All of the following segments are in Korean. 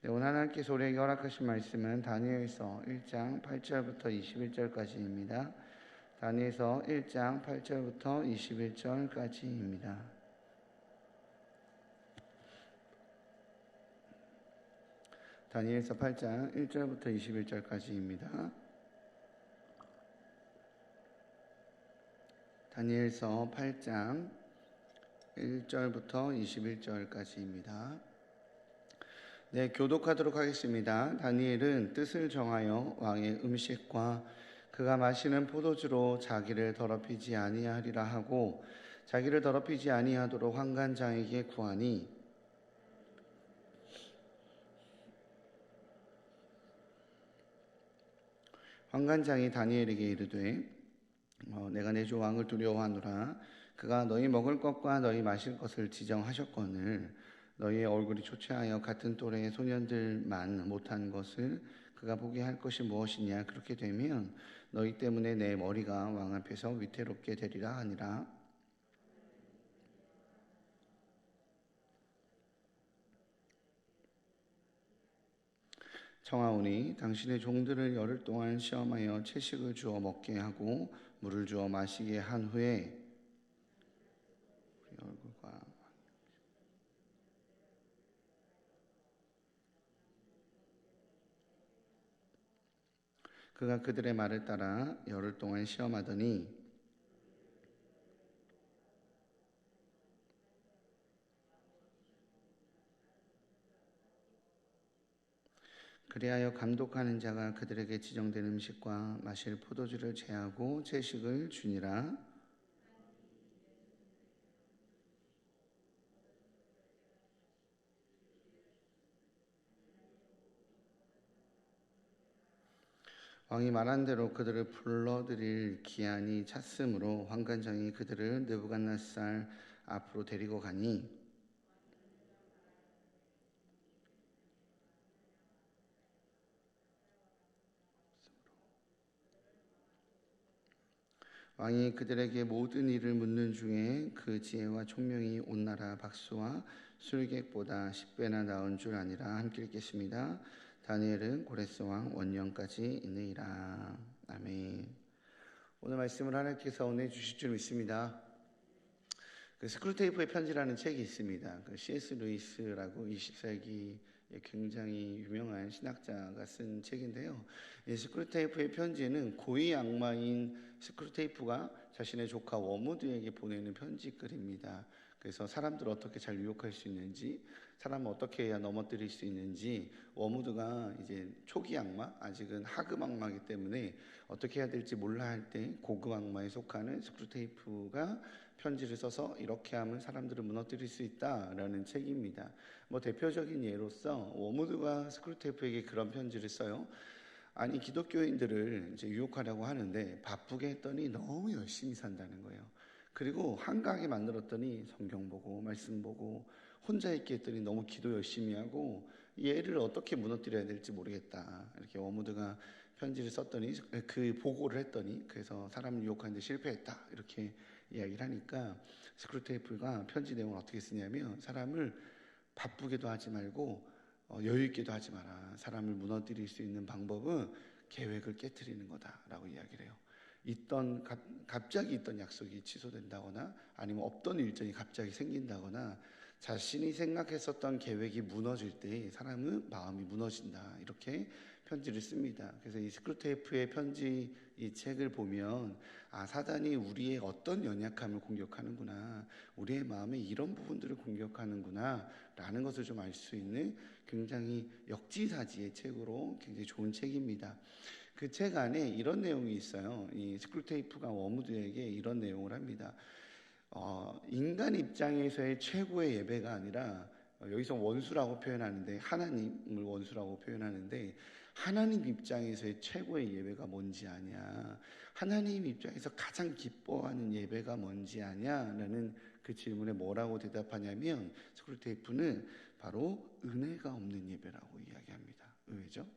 오늘 하나님께서 우리에게 허락하신 말씀은 다니엘서 1장 8절부터 21절까지입니다. 다니엘서 1장 8절부터 21절까지입니다. 다니엘서 8장 1절부터 21절까지입니다. 다니엘서 8장 1절부터 21절까지입니다. 네, 교독하도록 하겠습니다. 다니엘은 뜻을 정하여 왕의 음식과 그가 마시는 포도주로 자기를 더럽히지 아니하리라 하고 자기를 더럽히지 아니하도록 환관장에게 구하니 환관장이 다니엘에게 이르되 내가 내 주 왕을 두려워하노라. 그가 너희 먹을 것과 너희 마실 것을 지정하셨거늘 너희의 얼굴이 초췌하여 같은 또래의 소년들만 못한 것을 그가 보게 할 것이 무엇이냐. 그렇게 되면 너희 때문에 내 머리가 왕 앞에서 위태롭게 되리라 하니라. 청하오니 당신의 종들을 열흘 동안 시험하여 채식을 주어 먹게 하고 물을 주어 마시게 한 후에 얼굴과 그가 그들의 말을 따라 열흘 동안 시험하더니 그리하여 감독하는 자가 그들에게 지정된 음식과 마실 포도주를 제하고 채식을 주니라. 왕이 말한 대로 그들을 불러들일 기한이 찼으므로 환관장이 그들을 느부갓네살 앞으로 데리고 가니 왕이 그들에게 모든 일을 묻는 중에 그 지혜와 총명이 온 나라 박수와 술객보다 10배나 나은 줄 아니라. 함께 읽겠습니다. 다니엘은 고레스 왕 원년까지 있느니라. 아멘. 오늘 말씀을 하나님께서 은혜 주실 줄 믿습니다. 그 스크루테이프의 편지라는 책이 있습니다. 그 C.S. 루이스라고 20세기 굉장히 유명한 신학자가 쓴 책인데요. 이 스크루테이프의 편지는 고위 악마인 스크루테이프가 자신의 조카 워무드에게 보내는 편지글입니다. 그래서 사람들을 어떻게 잘 유혹할 수 있는지, 사람을 어떻게 해야 넘어뜨릴 수 있는지, 워무드가 이제 초기 악마, 아직은 하급 악마이기 때문에 어떻게 해야 될지 몰라 할 때 고급 악마에 속하는 스크루테이프가 편지를 써서 이렇게 하면 사람들을 무너뜨릴 수 있다라는 책입니다. 대표적인 예로서 워무드가 스크루테이프에게 그런 편지를 써요. 아니, 기독교인들을 이제 유혹하려고 하는데 바쁘게 했더니 너무 열심히 산다는 거예요. 그리고 한가하게 만들었더니 성경 보고 말씀 보고 혼자 있게 했더니 너무 기도 열심히 하고 얘를 어떻게 무너뜨려야 될지 모르겠다. 이렇게 워무드가 편지를 썼더니 그 보고를 했더니 그래서 사람을 유혹하는데 실패했다. 이렇게 이야기를 하니까 스크루테이프가 편지 내용을 어떻게 쓰냐면 사람을 바쁘게도 하지 말고 여유 있게도 하지 마라. 사람을 무너뜨릴 수 있는 방법은 계획을 깨트리는 거다라고 이야기를 해요. 갑자기 있던 약속이 취소된다거나 아니면 없던 일정이 갑자기 생긴다거나 자신이 생각했었던 계획이 무너질 때 사람은 마음이 무너진다. 이렇게 편지를 씁니다. 그래서 이 스크루테이프의 편지 이 책을 보면 사단이 우리의 어떤 연약함을 공격하는구나, 우리의 마음의 이런 부분들을 공격하는구나 라는 것을 좀 알 수 있는 굉장히 역지사지의 책으로 굉장히 좋은 책입니다. 그 책 안에 이런 내용이 있어요. 이 스크루테이프가 워무드에게 이런 내용을 합니다. 인간 입장에서의 최고의 예배가 아니라 여기서 원수라고 표현하는데 하나님을 원수라고 표현하는데 하나님 입장에서의 최고의 예배가 뭔지 아냐, 하나님 입장에서 가장 기뻐하는 예배가 뭔지 아냐 라는 그 질문에 뭐라고 대답하냐면 스크루테이프는 바로 은혜가 없는 예배라고 이야기합니다. 왜죠?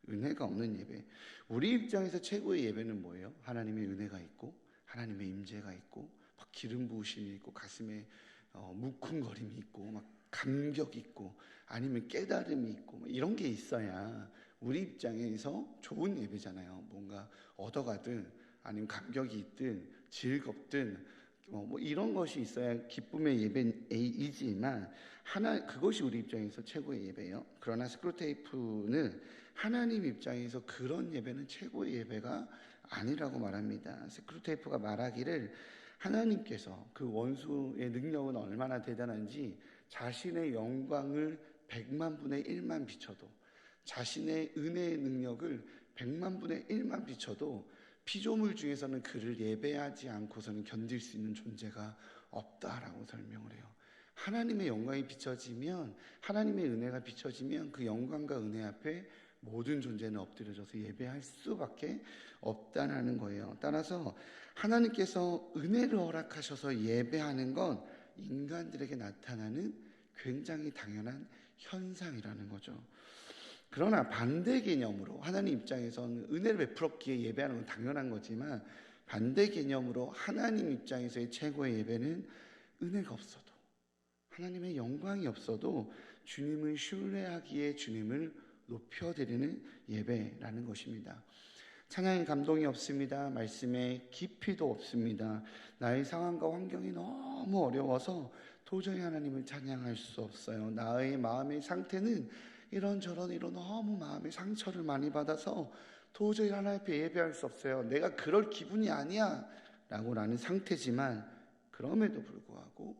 은혜가 없는 예배. 우리 입장에서 최고의 예배는 뭐예요? 하나님의 은혜가 있고 하나님의 임재가 있고 막 기름 부으심이 있고 가슴에 묵쿵거림이 있고 막 감격 있고 아니면 깨달음이 있고 뭐 이런 게 있어야 우리 입장에서 좋은 예배잖아요. 뭔가 얻어가든 아니면 감격이 있든 즐겁든 뭐 이런 것이 있어야 기쁨의 예배이지만 그것이 우리 입장에서 최고의 예배예요. 그러나 스크루테이프는 하나님 입장에서 그런 예배는 최고의 예배가 아니라고 말합니다. 스크루테이프가 말하기를 하나님께서 그 원수의 능력은 얼마나 대단한지 자신의 영광을 100만 분의 1만 비춰도, 자신의 은혜의 능력을 100만 분의 1만 비춰도 피조물 중에서는 그를 예배하지 않고서는 견딜 수 있는 존재가 없다라고 설명을 해요. 하나님의 영광이 비춰지면, 하나님의 은혜가 비춰지면 그 영광과 은혜 앞에 모든 존재는 엎드려져서 예배할 수밖에 없다는 거예요. 따라서 하나님께서 은혜를 허락하셔서 예배하는 건 인간들에게 나타나는 굉장히 당연한 현상이라는 거죠. 그러나 반대 개념으로 하나님 입장에서는 은혜를 베풀었기에 예배하는 건 당연한 거지만, 반대 개념으로 하나님 입장에서의 최고의 예배는 은혜가 없어도, 하나님의 영광이 없어도 주님을 신뢰하기에 주님을 높여드리는 예배라는 것입니다. 찬양의 감동이 없습니다. 말씀의 깊이도 없습니다. 나의 상황과 환경이 너무 어려워서 도저히 하나님을 찬양할 수 없어요. 나의 마음의 상태는 이런저런으로 너무 마음의 상처를 많이 받아서 도저히 하나님 앞에 예배할 수 없어요. 내가 그럴 기분이 아니야 라고 라는 상태지만, 그럼에도 불구하고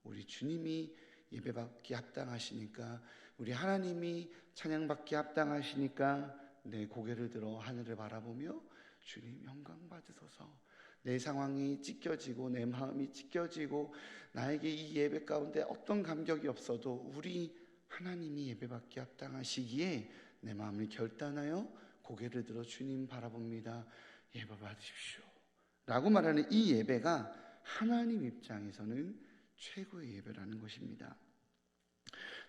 우리 주님이 예배받기 합당하시니까, 우리 하나님이 찬양받기 합당하시니까 내 고개를 들어 하늘을 바라보며 주님 영광 받으소서, 내 상황이 찢겨지고 내 마음이 찢겨지고 나에게 이 예배 가운데 어떤 감격이 없어도 우리 하나님이 예배받기 합당하시기에 내 마음을 결단하여 고개를 들어 주님 바라봅니다. 예배 받으십시오 라고 말하는 이 예배가 하나님 입장에서는 최고의 예배라는 것입니다.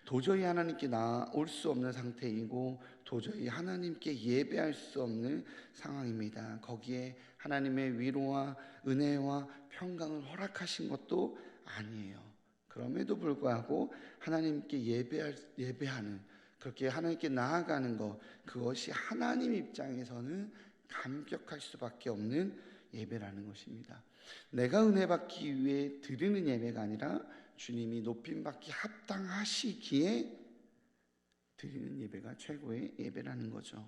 도저히 하나님께 나올 수 없는 상태이고 도저히 하나님께 예배할 수 없는 상황입니다. 거기에 하나님의 위로와 은혜와 평강을 허락하신 것도 아니에요. 그럼에도 불구하고 하나님께 예배하는, 그렇게 하나님께 나아가는 것, 그것이 하나님 입장에서는 감격할 수밖에 없는 예배라는 것입니다. 내가 은혜 받기 위해 드리는 예배가 아니라 주님이 높임받기 합당하시기에 드리는 예배가 최고의 예배라는 거죠.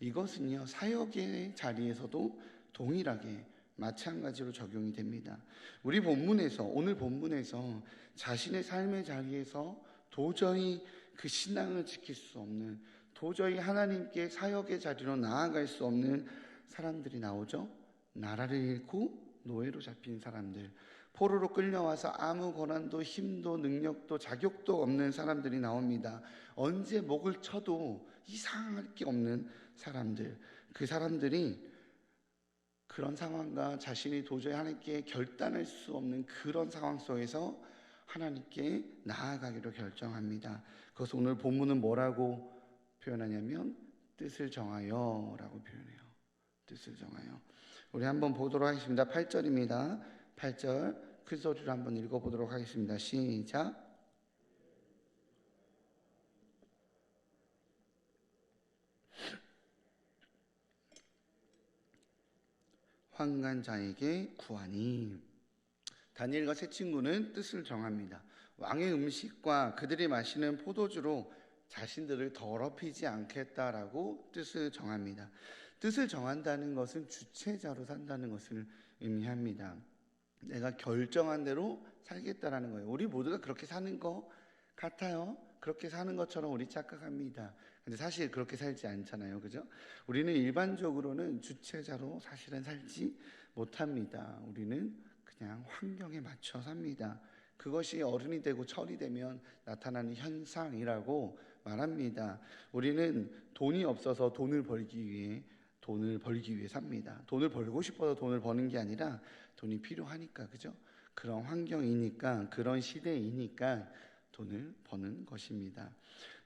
이것은요, 사역의 자리에서도 동일하게 마찬가지로 적용이 됩니다. 우리 본문에서, 오늘 본문에서 자신의 삶의 자리에서 도저히 그 신앙을 지킬 수 없는, 도저히 하나님께 사역의 자리로 나아갈 수 없는 사람들이 나오죠. 나라를 잃고 노예로 잡힌 사람들, 포로로 끌려와서 아무 권한도 힘도 능력도 자격도 없는 사람들이 나옵니다. 언제 목을 쳐도 이상할 게 없는 사람들, 그 사람들이 그런 상황과 자신이 도저히 하나님께 결단할 수 없는 그런 상황 속에서 하나님께 나아가기로 결정합니다. 그래서 오늘 본문은 뭐라고 표현하냐면 뜻을 정하여 라고 표현해요. 뜻을 정하여. 우리 한번 보도록 하겠습니다. 8절입니다. 8절 큰 소리로 한번 읽어보도록 하겠습니다. 시작. 환관자에게 구하니. 다니엘과 세 친구는 뜻을 정합니다. 왕의 음식과 그들이 마시는 포도주로 자신들을 더럽히지 않겠다라고 뜻을 정합니다. 뜻을 정한다는 것은 주체자로 산다는 것을 의미합니다. 내가 결정한 대로 살겠다라는 거예요. 우리 모두가 그렇게 사는 거 같아요. 그렇게 사는 것처럼 우리 착각합니다. 근데 사실 그렇게 살지 않잖아요. 그죠? 우리는 일반적으로는 주체자로 사실은 살지 못합니다. 우리는 그냥 환경에 맞춰 삽니다. 그것이 어른이 되고 철이 되면 나타나는 현상이라고 말합니다. 우리는 돈이 없어서 돈을 벌기 위해 삽니다. 돈을 벌고 싶어서 돈을 버는 게 아니라 돈이 필요하니까, 그죠? 그런 환경이니까, 그런 시대이니까 돈을 버는 것입니다.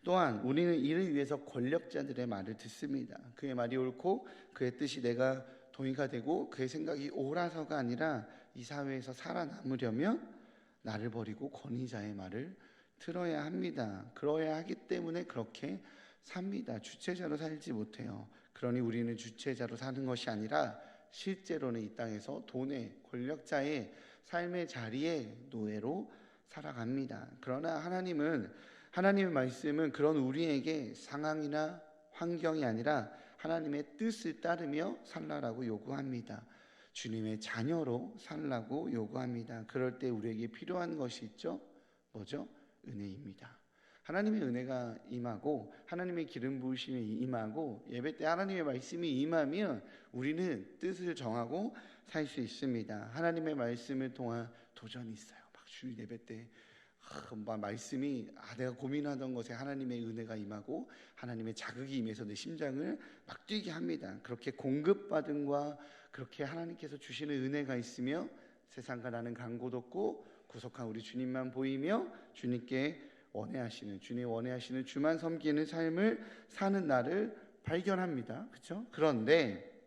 또한 우리는 이를 위해서 권력자들의 말을 듣습니다. 그의 말이 옳고 그의 뜻이 내가 동의가 되고 그의 생각이 옳아서가 아니라 이 사회에서 살아남으려면 나를 버리고 권위자의 말을 들어야 합니다. 그러야 하기 때문에 그렇게 삽니다. 주체자로 살지 못해요. 그러니 우리는 주체자로 사는 것이 아니라 실제로는 이 땅에서 돈의 권력자의 삶의 자리에 노예로 살아갑니다. 그러나 하나님의 말씀은 그런 우리에게 상황이나 환경이 아니라 하나님의 뜻을 따르며 살라라고 요구합니다. 주님의 자녀로 살라고 요구합니다. 그럴 때 우리에게 필요한 것이 있죠. 뭐죠? 은혜입니다. 하나님의 은혜가 임하고 하나님의 기름 부으심이 임하고 예배 때 하나님의 말씀이 임하면 우리는 뜻을 정하고 살 수 있습니다. 하나님의 말씀을 통한 도전이 있어요. 막 주일 예배 때 말씀이 내가 고민하던 것에 하나님의 은혜가 임하고 하나님의 자극이 임해서 내 심장을 막 뛰게 합니다. 그렇게 공급받음과 그렇게 하나님께서 주시는 은혜가 있으며 세상과 나는 간고도 없고 구속한 우리 주님만 보이며 주님이 원해하시는 주만 섬기는 삶을 사는 나를 발견합니다. 그렇죠? 그런데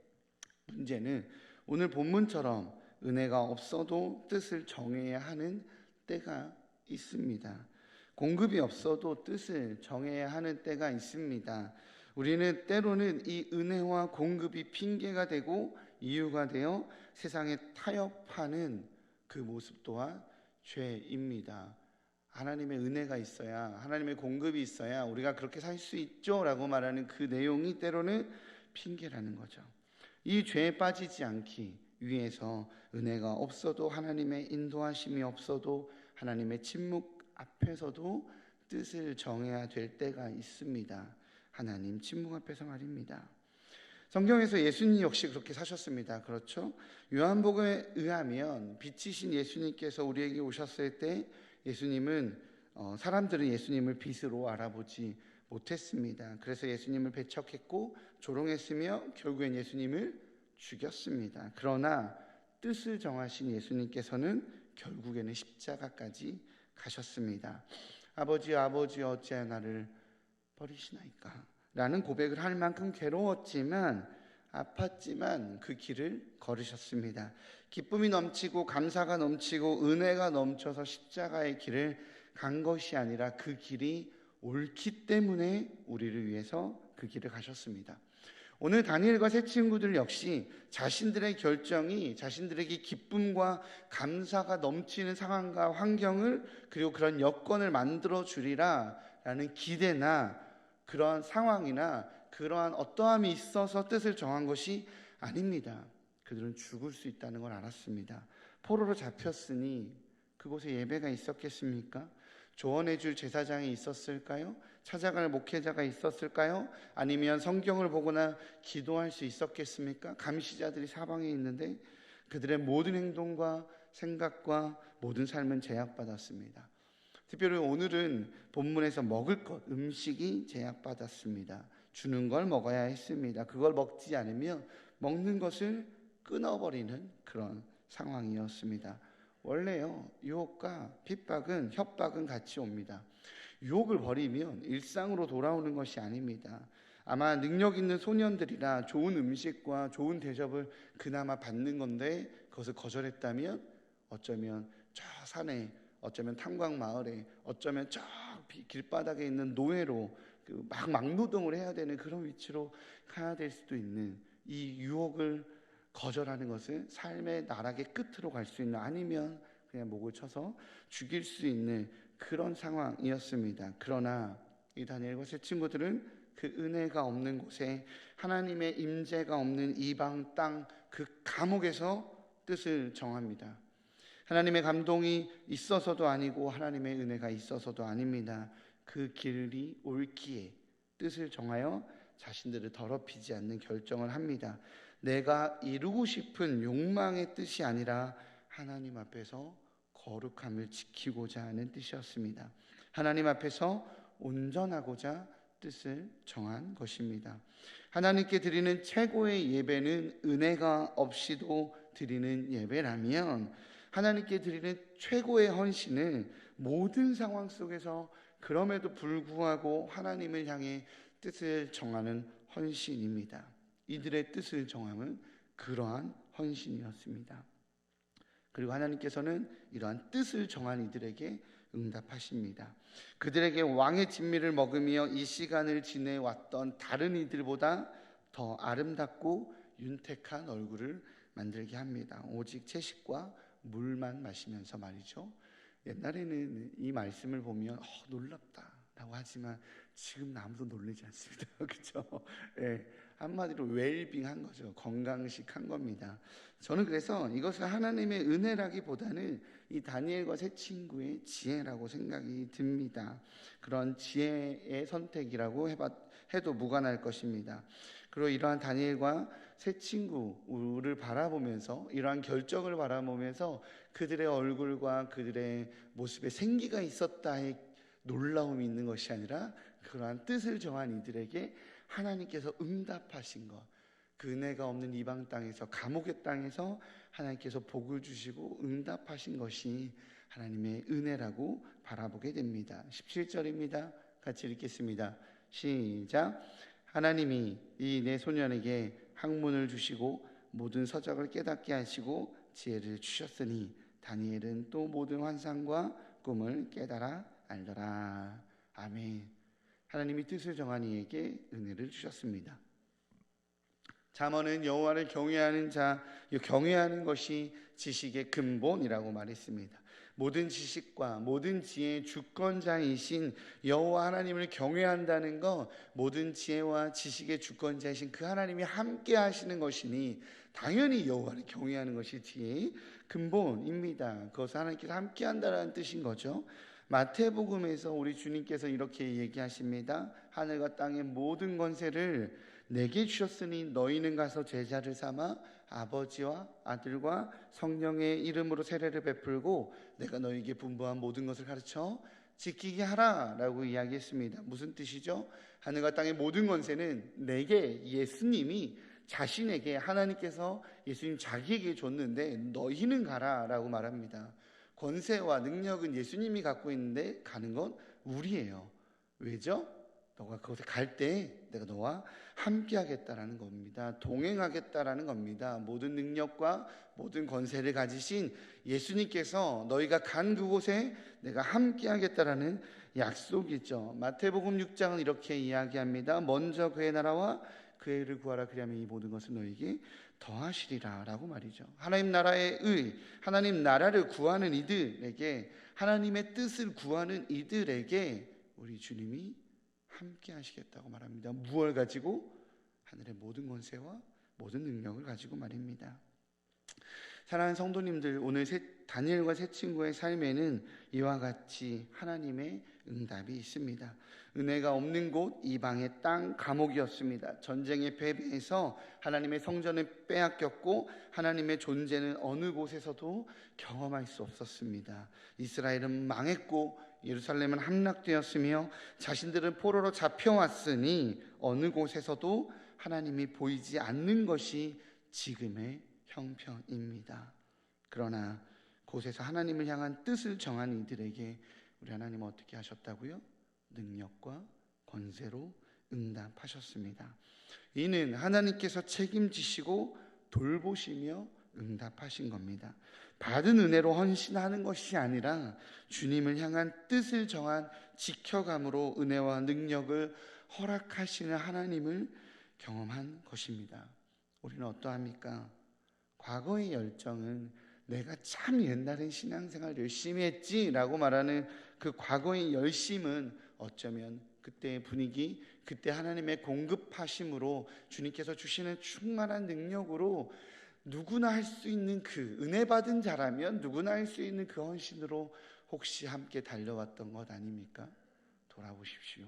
문제는 오늘 본문처럼 은혜가 없어도 뜻을 정해야 하는 때가 있습니다. 공급이 없어도 뜻을 정해야 하는 때가 있습니다. 우리는 때로는 이 은혜와 공급이 핑계가 되고 이유가 되어 세상에 타협하는 그 모습 또한 죄입니다. 하나님의 은혜가 있어야, 하나님의 공급이 있어야 우리가 그렇게 살 수 있죠 라고 말하는 그 내용이 때로는 핑계라는 거죠. 이 죄에 빠지지 않기 위해서 은혜가 없어도, 하나님의 인도하심이 없어도, 하나님의 침묵 앞에서도 뜻을 정해야 될 때가 있습니다. 하나님 침묵 앞에서 말입니다. 성경에서 예수님 역시 그렇게 사셨습니다. 그렇죠? 요한복음에 의하면 빛이신 예수님께서 우리에게 오셨을 때 사람들은 예수님을 빛으로 알아보지 못했습니다. 그래서 예수님을 배척했고 조롱했으며 결국엔 예수님을 죽였습니다. 그러나 뜻을 정하신 예수님께서는 결국에는 십자가까지 가셨습니다. 아버지 어찌하여 나를 버리시나이까? 라는 고백을 할 만큼 괴로웠지만 아팠지만 그 길을 걸으셨습니다. 기쁨이 넘치고 감사가 넘치고 은혜가 넘쳐서 십자가의 길을 간 것이 아니라 그 길이 옳기 때문에 우리를 위해서 그 길을 가셨습니다. 오늘 다니엘과 세 친구들 역시 자신들의 결정이 자신들에게 기쁨과 감사가 넘치는 상황과 환경을 그리고 그런 여건을 만들어 주리라 라는 기대나 그러한 상황이나 그러한 어떠함이 있어서 뜻을 정한 것이 아닙니다. 그들은 죽을 수 있다는 걸 알았습니다. 포로로 잡혔으니 그곳에 예배가 있었겠습니까? 조언해 줄 제사장이 있었을까요? 찾아갈 목회자가 있었을까요? 아니면 성경을 보거나 기도할 수 있었겠습니까? 감시자들이 사방에 있는데 그들의 모든 행동과 생각과 모든 삶은 제약받았습니다. 특별히 오늘은 본문에서 먹을 것, 음식이 제약받았습니다. 주는 걸 먹어야 했습니다. 그걸 먹지 않으면 먹는 것을 끊어버리는 그런 상황이었습니다. 원래요, 유혹과 핍박은, 협박은 같이 옵니다. 유혹을 버리면 일상으로 돌아오는 것이 아닙니다. 아마 능력 있는 소년들이라 좋은 음식과 좋은 대접을 그나마 받는 건데 그것을 거절했다면 어쩌면 저 산에, 어쩌면 탄광 마을에, 어쩌면 저 길바닥에 있는 노예로 막노동을 해야 되는 그런 위치로 가야 될 수도 있는 이 유혹을 거절하는 것은 삶의 나락의 끝으로 갈 수 있는, 아니면 그냥 목을 쳐서 죽일 수 있는 그런 상황이었습니다. 그러나 이 다니엘과 세 친구들은 그 은혜가 없는 곳에, 하나님의 임재가 없는 이방 땅 그 감옥에서 뜻을 정합니다. 하나님의 감동이 있어서도 아니고 하나님의 은혜가 있어서도 아닙니다. 그 길이 옳기에 뜻을 정하여 자신들을 더럽히지 않는 결정을 합니다. 내가 이루고 싶은 욕망의 뜻이 아니라 하나님 앞에서 거룩함을 지키고자 하는 뜻이었습니다. 하나님 앞에서 온전하고자 뜻을 정한 것입니다. 하나님께 드리는 최고의 예배는 은혜가 없이도 드리는 예배라면, 하나님께 드리는 최고의 헌신은 모든 상황 속에서 그럼에도 불구하고 하나님을 향해 뜻을 정하는 헌신입니다. 이들의 뜻을 정함은 그러한 헌신이었습니다. 그리고 하나님께서는 이러한 뜻을 정한 이들에게 응답하십니다. 그들에게 왕의 진미를 먹으며 이 시간을 지내왔던 다른 이들보다 더 아름답고 윤택한 얼굴을 만들게 합니다. 오직 채식과 물만 마시면서 말이죠. 옛날에는 이 말씀을 보면 놀랍다라고 하지만 지금 아무도 놀라지 않습니다. 그렇죠? 예, 한마디로 웰빙한 거죠. 건강식한 겁니다. 저는 그래서 이것을 하나님의 은혜라기보다는 이 다니엘과 세 친구의 지혜라고 생각이 듭니다. 그런 지혜의 선택이라고 해도 무관할 것입니다. 그리고 이러한 다니엘과 세 친구를 바라보면서, 이러한 결정을 바라보면서 그들의 얼굴과 그들의 모습에 생기가 있었다의 놀라움이 있는 것이 아니라 그러한 뜻을 정한 이들에게 하나님께서 응답하신 것, 그 은혜가 없는 이방 땅에서, 감옥의 땅에서 하나님께서 복을 주시고 응답하신 것이 하나님의 은혜라고 바라보게 됩니다. 17절입니다. 같이 읽겠습니다. 시작. 하나님이 이 내 소년에게 학문을 주시고 모든 서적을 깨닫게 하시고 지혜를 주셨으니 다니엘은 또 모든 환상과 꿈을 깨달아 알더라. 아멘. 하나님이 뜻을 정한 이에게 은혜를 주셨습니다. 잠언은 여호와를 경외하는 자, 경외하는 것이 지식의 근본이라고 말했습니다. 모든 지식과 모든 지혜의 주권자이신 여호와 하나님을 경외한다는 것, 모든 지혜와 지식의 주권자이신 그 하나님이 함께 하시는 것이니 당연히 여호와를 경외하는 것이 지혜의 근본입니다. 그것을 하나님께서 함께 한다는 뜻인 거죠. 마태복음에서 우리 주님께서 이렇게 얘기하십니다. 하늘과 땅의 모든 권세를 내게 주셨으니 너희는 가서 제자를 삼아 아버지와 아들과 성령의 이름으로 세례를 베풀고 내가 너희에게 분부한 모든 것을 가르쳐 지키게 하라 라고 이야기했습니다. 무슨 뜻이죠? 하늘과 땅의 모든 권세는 내게, 예수님이 자신에게, 하나님께서 예수님 자기에게 줬는데 너희는 가라 라고 말합니다. 권세와 능력은 예수님이 갖고 있는데 가는 건 우리예요. 왜죠? 너가 그곳에 갈 때 내가 너와 함께 하겠다라는 겁니다. 동행하겠다라는 겁니다. 모든 능력과 모든 권세를 가지신 예수님께서 너희가 간 그곳에 내가 함께 하겠다라는 약속이죠. 마태복음 6장은 이렇게 이야기합니다. 먼저 그의 나라와 그의 의를 구하라. 그리하면 이 모든 것을 너희에게 더하시리라 라고 말이죠. 하나님 나라의 의, 하나님 나라를 구하는 이들에게, 하나님의 뜻을 구하는 이들에게 우리 주님이 함께 하시겠다고 말합니다. 무엇을 가지고? 하늘의 모든 권세와 모든 능력을 가지고 말입니다. 사랑하는 성도님들, 오늘 다니엘과 세 친구의 삶에는 이와 같이 하나님의 응답이 있습니다. 은혜가 없는 곳, 이방의 땅, 감옥이었습니다. 전쟁에 패배해서 하나님의 성전을 빼앗겼고 하나님의 존재는 어느 곳에서도 경험할 수 없었습니다. 이스라엘은 망했고 예루살렘은 함락되었으며 자신들은 포로로 잡혀왔으니 어느 곳에서도 하나님이 보이지 않는 것이 지금의 형편입니다. 그러나 곳에서 하나님을 향한 뜻을 정한 이들에게 우리 하나님은 어떻게 하셨다고요? 능력과 권세로 응답하셨습니다. 이는 하나님께서 책임지시고 돌보시며 응답하신 겁니다. 받은 은혜로 헌신하는 것이 아니라 주님을 향한 뜻을 정한 지켜감으로 은혜와 능력을 허락하시는 하나님을 경험한 것입니다. 우리는 어떠합니까? 과거의 열정은 내가 참 옛날엔 신앙생활 열심히 했지라고 말하는 그 과거의 열심은 어쩌면 그때의 분위기, 그때 하나님의 공급하심으로 주님께서 주시는 충만한 능력으로 누구나 할 수 있는 그 은혜 받은 자라면 누구나 할 수 있는 그 헌신으로 혹시 함께 달려왔던 것 아닙니까? 돌아보십시오.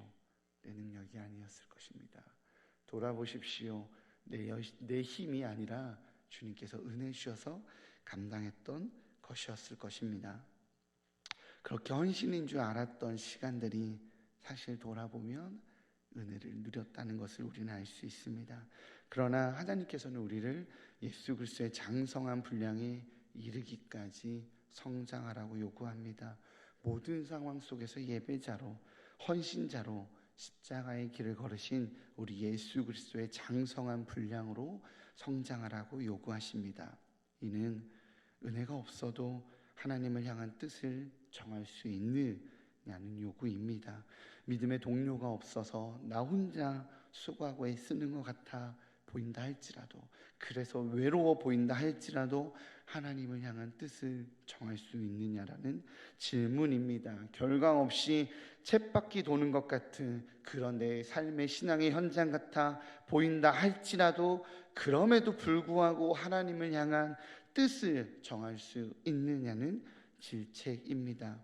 내 능력이 아니었을 것입니다. 돌아보십시오. 내 힘이 아니라 주님께서 은혜 주셔서 감당했던 것이었을 것입니다. 그렇게 헌신인 줄 알았던 시간들이 사실 돌아보면 은혜를 누렸다는 것을 우리는 알 수 있습니다. 그러나 하나님께서는 우리를 예수 그리스도의 장성한 분량에 이르기까지 성장하라고 요구합니다. 모든 상황 속에서 예배자로, 헌신자로 십자가의 길을 걸으신 우리 예수 그리스도의 장성한 분량으로 성장하라고 요구하십니다. 이는 은혜가 없어도 하나님을 향한 뜻을 정할 수 있느냐는 요구입니다. 믿음의 동료가 없어서 나 혼자 수고하고 애쓰는 것 같아 보인다 할지라도, 그래서 외로워 보인다 할지라도 하나님을 향한 뜻을 정할 수 있느냐라는 질문입니다. 결과 없이 쳇바퀴 도는 것 같은 그런 내 삶의 신앙의 현장 같아 보인다 할지라도 그럼에도 불구하고 하나님을 향한 뜻을 정할 수 있느냐는 질책입니다.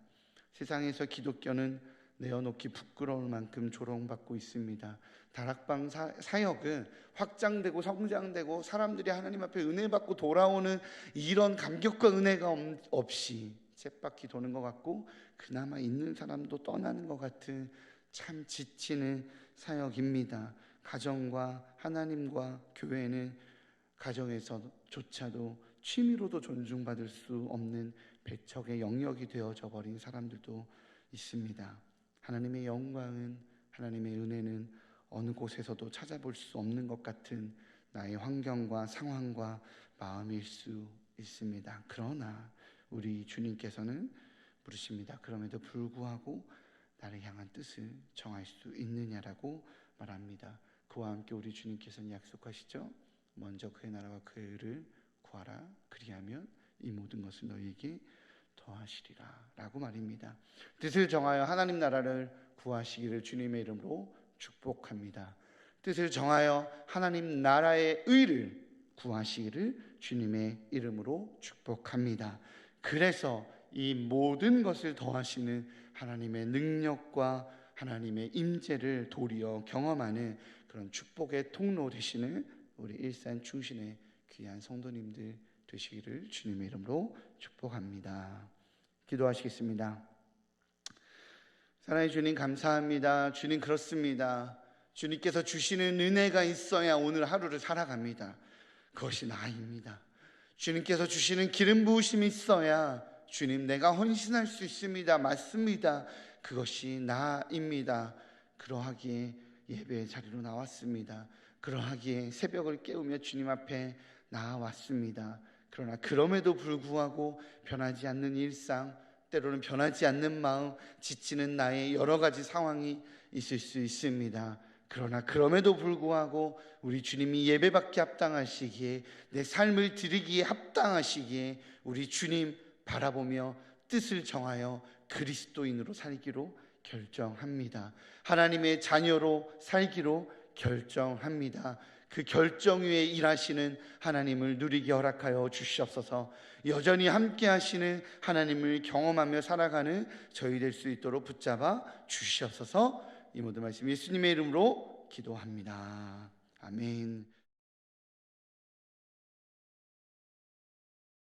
세상에서 기독교는 내어놓기 부끄러울 만큼 조롱받고 있습니다. 다락방 사역은 확장되고 성장되고 사람들이 하나님 앞에 은혜 받고 돌아오는 이런 감격과 은혜가 없이 쳇바퀴 도는 것 같고 그나마 있는 사람도 떠나는 것 같은 참 지치는 사역입니다. 가정과 하나님과 교회는 가정에서조차도 취미로도 존중받을 수 없는 배척의 영역이 되어져 버린 사람들도 있습니다. 하나님의 영광은, 하나님의 은혜는 어느 곳에서도 찾아볼 수 없는 것 같은 나의 환경과 상황과 마음일 수 있습니다. 그러나 우리 주님께서는 물으십니다. 그럼에도 불구하고 나를 향한 뜻을 정할 수 있느냐라고 말합니다. 그와 함께 우리 주님께서는 약속하시죠. 먼저 그의 나라와 그의 의를 구하라. 그리하면 이 모든 것을 너희에게 더하시리라 라고 말입니다. 뜻을 정하여 하나님 나라를 구하시기를 주님의 이름으로 축복합니다. 뜻을 정하여 하나님 나라의 의를 구하시기를 주님의 이름으로 축복합니다. 그래서 이 모든 것을 더하시는 하나님의 능력과 하나님의 임재를 도리어 경험하는 그런 축복의 통로 되시는 우리 일산 충신의 귀한 성도님들 되시기를 주님의 이름으로 축복합니다. 기도하시겠습니다. 사랑의 주님, 감사합니다. 주님, 그렇습니다. 주님께서 주시는 은혜가 있어야 오늘 하루를 살아갑니다. 그것이 나입니다. 주님께서 주시는 기름 부으심이 있어야 주님, 내가 헌신할 수 있습니다. 맞습니다. 그것이 나입니다. 그러하기에 예배의 자리로 나왔습니다. 그러하기에 새벽을 깨우며 주님 앞에 나아왔습니다. 그러나 그럼에도 불구하고 변하지 않는 일상, 때로는 변하지 않는 마음, 지치는 나의 여러 가지 상황이 있을 수 있습니다. 그러나 그럼에도 불구하고 우리 주님이 예배받기 합당하시기에, 내 삶을 드리기에 합당하시기에 우리 주님 바라보며 뜻을 정하여 그리스도인으로 살기로 결정합니다. 하나님의 자녀로 살기로 결정합니다. 그 결정 위에 일하시는 하나님을 누리게 허락하여 주시옵소서. 여전히 함께 하시는 하나님을 경험하며 살아가는 저희 될 수 있도록 붙잡아 주시옵소서. 이 모든 말씀 예수님의 이름으로 기도합니다. 아멘.